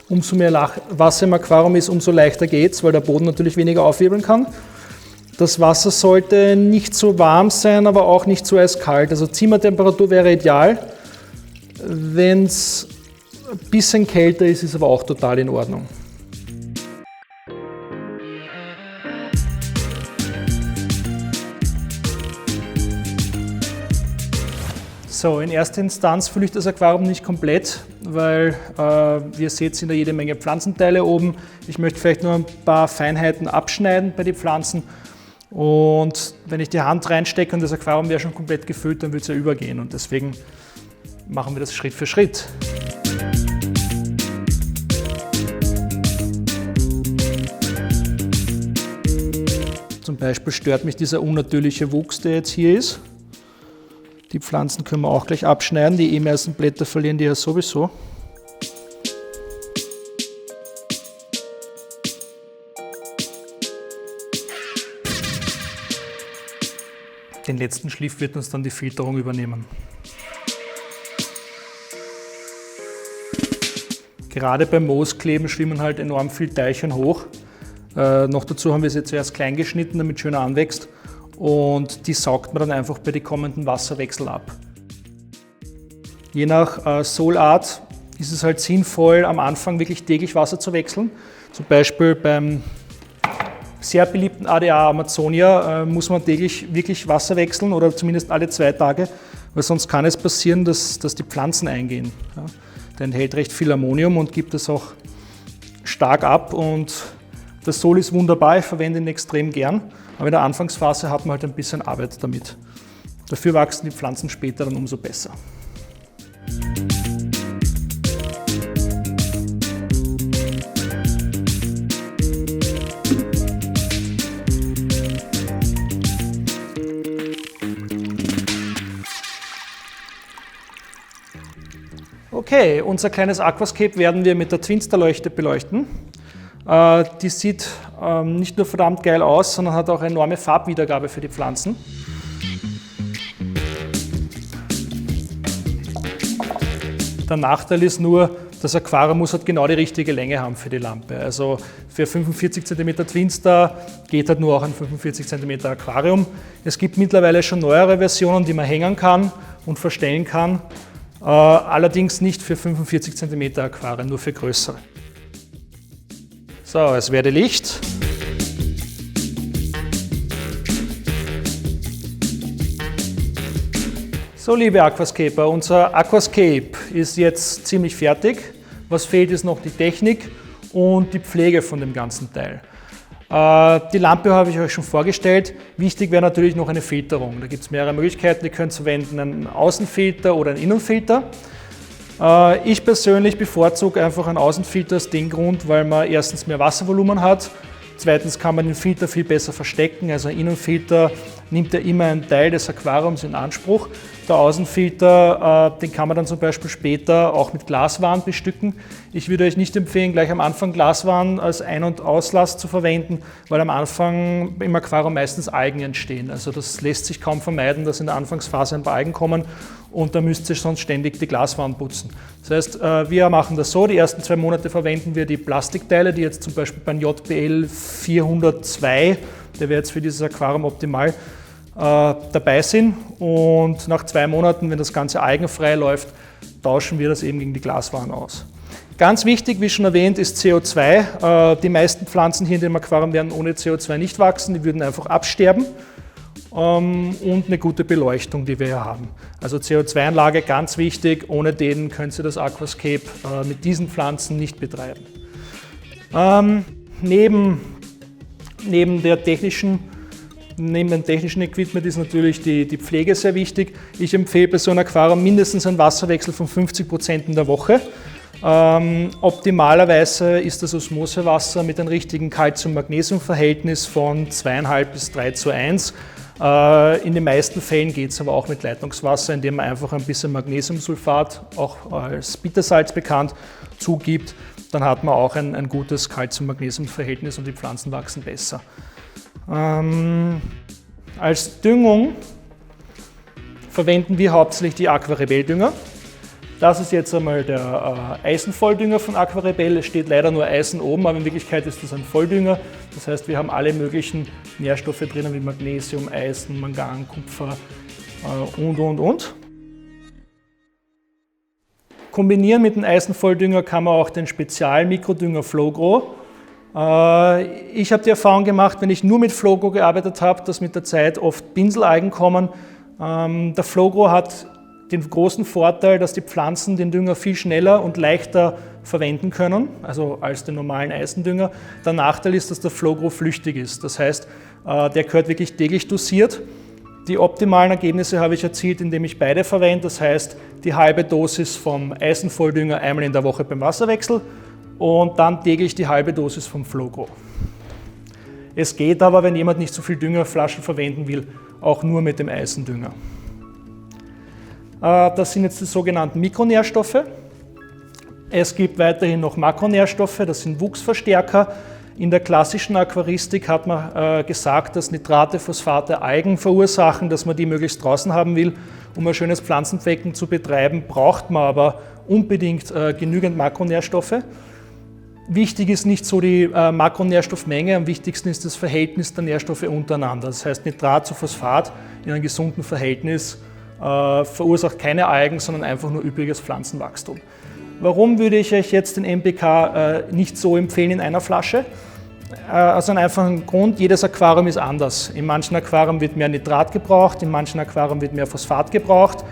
Umso mehr Wasser im Aquarium ist, umso leichter geht es, weil der Boden natürlich weniger aufwirbeln kann. Das Wasser sollte nicht so warm sein, aber auch nicht so eiskalt. Also Zimmertemperatur wäre ideal. Wenn es ein bisschen kälter ist, ist aber auch total in Ordnung. So, in erster Instanz fülle ich das Aquarium nicht komplett, weil ihr seht, sind da jede Menge Pflanzenteile oben. Ich möchte vielleicht nur ein paar Feinheiten abschneiden bei den Pflanzen. Und wenn ich die Hand reinstecke und das Aquarium wäre schon komplett gefüllt, dann würde es ja übergehen. Und deswegen machen wir das Schritt für Schritt. Zum Beispiel stört mich dieser unnatürliche Wuchs, der jetzt hier ist. Die Pflanzen können wir auch gleich abschneiden, die meisten Blätter verlieren die ja sowieso. Den letzten Schliff wird uns dann die Filterung übernehmen. Gerade beim Mooskleben schwimmen halt enorm viele Teilchen hoch. Noch dazu haben wir sie zuerst klein geschnitten, damit es schöner anwächst. Und die saugt man dann einfach bei den kommenden Wasserwechsel ab. Je nach Solart ist es halt sinnvoll, am Anfang wirklich täglich Wasser zu wechseln. Zum Beispiel beim sehr beliebten ADA Amazonia muss man täglich wirklich Wasser wechseln oder zumindest alle 2 Tage, weil sonst kann es passieren, dass die Pflanzen eingehen. Ja, der enthält recht viel Ammonium und gibt es auch stark ab. Und der Sol ist wunderbar, ich verwende ihn extrem gern, aber in der Anfangsphase hat man halt ein bisschen Arbeit damit. Dafür wachsen die Pflanzen später dann umso besser. Okay, unser kleines Aquascape werden wir mit der Twinstar-Leuchte beleuchten. Die sieht nicht nur verdammt geil aus, sondern hat auch eine enorme Farbwiedergabe für die Pflanzen. Der Nachteil ist nur, das Aquarium muss halt genau die richtige Länge haben für die Lampe. Also für 45 cm Twinstar geht halt nur auch ein 45 cm Aquarium. Es gibt mittlerweile schon neuere Versionen, die man hängen kann und verstellen kann. Allerdings nicht für 45 cm Aquarien, nur für größere. So, es werde Licht. So, liebe Aquascaper, unser Aquascape ist jetzt ziemlich fertig. Was fehlt, ist noch die Technik und die Pflege von dem ganzen Teil. Die Lampe habe ich euch schon vorgestellt. Wichtig wäre natürlich noch eine Filterung. Da gibt es mehrere Möglichkeiten, die könnt ihr verwenden, einen Außenfilter oder einen Innenfilter. Ich persönlich bevorzuge einfach einen Außenfilter aus dem Grund, weil man erstens mehr Wasservolumen hat, zweitens kann man den Filter viel besser verstecken, also ein Innenfilter nimmt ja immer einen Teil des Aquariums in Anspruch. Der Außenfilter, den kann man dann zum Beispiel später auch mit Glaswaren bestücken. Ich würde euch nicht empfehlen, gleich am Anfang Glaswaren als Ein- und Auslass zu verwenden, weil am Anfang im Aquarium meistens Algen entstehen. Also das lässt sich kaum vermeiden, dass in der Anfangsphase ein paar Algen kommen und da müsst ihr sonst ständig die Glaswaren putzen. Das heißt, wir machen das so, die ersten 2 Monate verwenden wir die Plastikteile, die jetzt zum Beispiel beim JBL 402, der wäre jetzt für dieses Aquarium optimal, dabei sind, und nach 2 Monaten, wenn das Ganze algenfrei läuft, tauschen wir das eben gegen die Glaswaren aus. Ganz wichtig, wie schon erwähnt, ist CO2. Die meisten Pflanzen hier in dem Aquarium werden ohne CO2 nicht wachsen, die würden einfach absterben. Und eine gute Beleuchtung, die wir hier haben. Also CO2-Anlage ganz wichtig, ohne den könnt ihr das Aquascape mit diesen Pflanzen nicht betreiben. Neben dem technischen Equipment ist natürlich die Pflege sehr wichtig. Ich empfehle bei so einem Aquarium mindestens einen Wasserwechsel von 50% in der Woche. Optimalerweise ist das Osmosewasser mit einem richtigen Calcium-Magnesium-Verhältnis von 2,5 bis 3:1. In den meisten Fällen geht es aber auch mit Leitungswasser, indem man einfach ein bisschen Magnesiumsulfat, auch als Bittersalz bekannt, zugibt. Dann hat man auch ein gutes Calcium-Magnesium-Verhältnis und die Pflanzen wachsen besser. Als Düngung verwenden wir hauptsächlich die Aquarebel-Dünger. Das ist jetzt einmal der Eisenvolldünger von Aquarebel. Es steht leider nur Eisen oben, aber in Wirklichkeit ist das ein Volldünger. Das heißt, wir haben alle möglichen Nährstoffe drinnen wie Magnesium, Eisen, Mangan, Kupfer und. Kombinieren mit dem Eisenvolldünger kann man auch den Spezial-Mikrodünger Flowgrow. Ich habe die Erfahrung gemacht, wenn ich nur mit Flowgrow gearbeitet habe, dass mit der Zeit oft Pinselalgen kommen. Der Flowgrow hat den großen Vorteil, dass die Pflanzen den Dünger viel schneller und leichter verwenden können, also als den normalen Eisendünger. Der Nachteil ist, dass der Flowgrow flüchtig ist. Das heißt, der gehört wirklich täglich dosiert. Die optimalen Ergebnisse habe ich erzielt, indem ich beide verwende. Das heißt, die halbe Dosis vom Eisenvolldünger einmal in der Woche beim Wasserwechsel und dann täglich die halbe Dosis vom Flowgrow. Es geht aber, wenn jemand nicht so viel Düngerflaschen verwenden will, auch nur mit dem Eisendünger. Das sind jetzt die sogenannten Mikronährstoffe. Es gibt weiterhin noch Makronährstoffe, das sind Wuchsverstärker. In der klassischen Aquaristik hat man gesagt, dass Nitrate, Phosphate Algen verursachen, dass man die möglichst draußen haben will. Um ein schönes Pflanzenbecken zu betreiben, braucht man aber unbedingt genügend Makronährstoffe. Wichtig ist nicht so die Makronährstoffmenge, am wichtigsten ist das Verhältnis der Nährstoffe untereinander. Das heißt, Nitrat zu Phosphat in einem gesunden Verhältnis verursacht keine Algen, sondern einfach nur üppiges Pflanzenwachstum. Warum würde ich euch jetzt den NPK nicht so empfehlen in einer Flasche? Aus einem einfachen Grund, jedes Aquarium ist anders. In manchen Aquarien wird mehr Nitrat gebraucht, in manchen Aquarien wird mehr Phosphat gebraucht.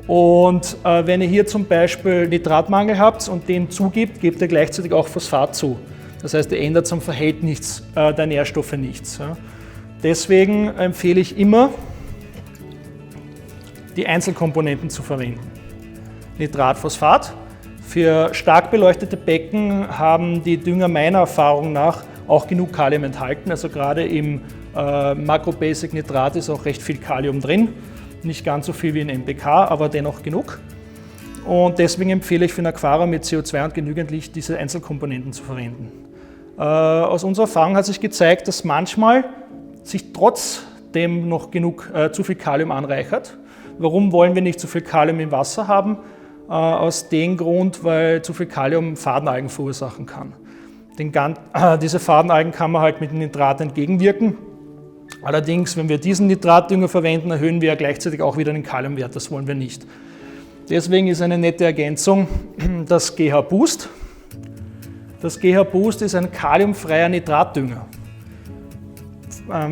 Und wenn ihr hier zum Beispiel Nitratmangel habt und den zugibt, gebt ihr gleichzeitig auch Phosphat zu. Das heißt, ihr ändert am Verhältnis der Nährstoffe nichts. Ja. Deswegen empfehle ich immer, die Einzelkomponenten zu verwenden. Nitrat, Phosphat. Für stark beleuchtete Becken haben die Dünger meiner Erfahrung nach auch genug Kalium enthalten. Also gerade im Macro-Basic Nitrat ist auch recht viel Kalium drin. Nicht ganz so viel wie in NPK, aber dennoch genug. Und deswegen empfehle ich für ein Aquarium mit CO2 und genügend Licht diese Einzelkomponenten zu verwenden. Aus unserer Erfahrung hat sich gezeigt, dass manchmal sich trotzdem noch zu viel Kalium anreichert. Warum wollen wir nicht zu viel Kalium im Wasser haben? Aus dem Grund, weil zu viel Kalium Fadenalgen verursachen kann. Diese Fadenalgen kann man halt mit dem Nitrat entgegenwirken. Allerdings, wenn wir diesen Nitratdünger verwenden, erhöhen wir ja gleichzeitig auch wieder den Kaliumwert. Das wollen wir nicht. Deswegen ist eine nette Ergänzung das GH Boost. Das GH Boost ist ein kaliumfreier Nitratdünger.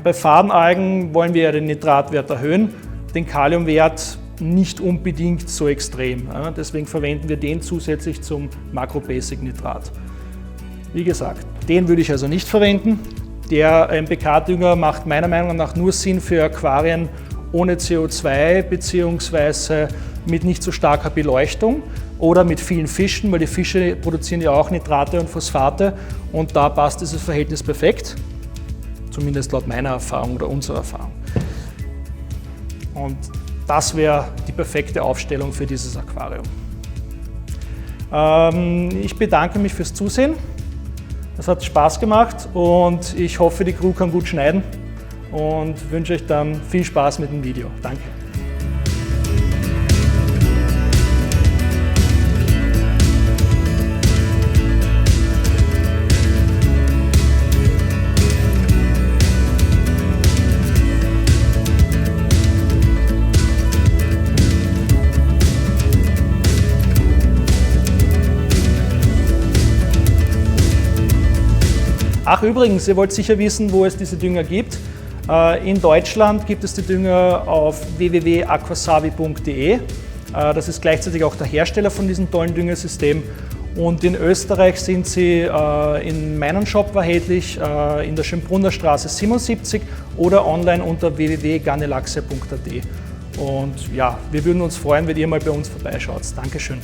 Bei Fadenalgen wollen wir ja den Nitratwert erhöhen, den Kaliumwert nicht unbedingt so extrem. Deswegen verwenden wir den zusätzlich zum Macro-Basic Nitrat. Wie gesagt, den würde ich also nicht verwenden. Der NPK-Dünger macht meiner Meinung nach nur Sinn für Aquarien ohne CO2 bzw. mit nicht so starker Beleuchtung oder mit vielen Fischen, weil die Fische produzieren ja auch Nitrate und Phosphate und da passt dieses Verhältnis perfekt, zumindest laut meiner Erfahrung oder unserer Erfahrung. Und das wäre die perfekte Aufstellung für dieses Aquarium. Ich bedanke mich fürs Zusehen. Es hat Spaß gemacht und ich hoffe, die Crew kann gut schneiden und wünsche euch dann viel Spaß mit dem Video. Danke. Ach übrigens, ihr wollt sicher wissen, wo es diese Dünger gibt. In Deutschland gibt es die Dünger auf www.aquasavi.de. Das ist gleichzeitig auch der Hersteller von diesem tollen Düngersystem. Und in Österreich sind sie in meinem Shop erhältlich, in der Schönbrunner Straße 77 oder online unter www.garnelaxe.at. Und ja, wir würden uns freuen, wenn ihr mal bei uns vorbeischaut. Dankeschön.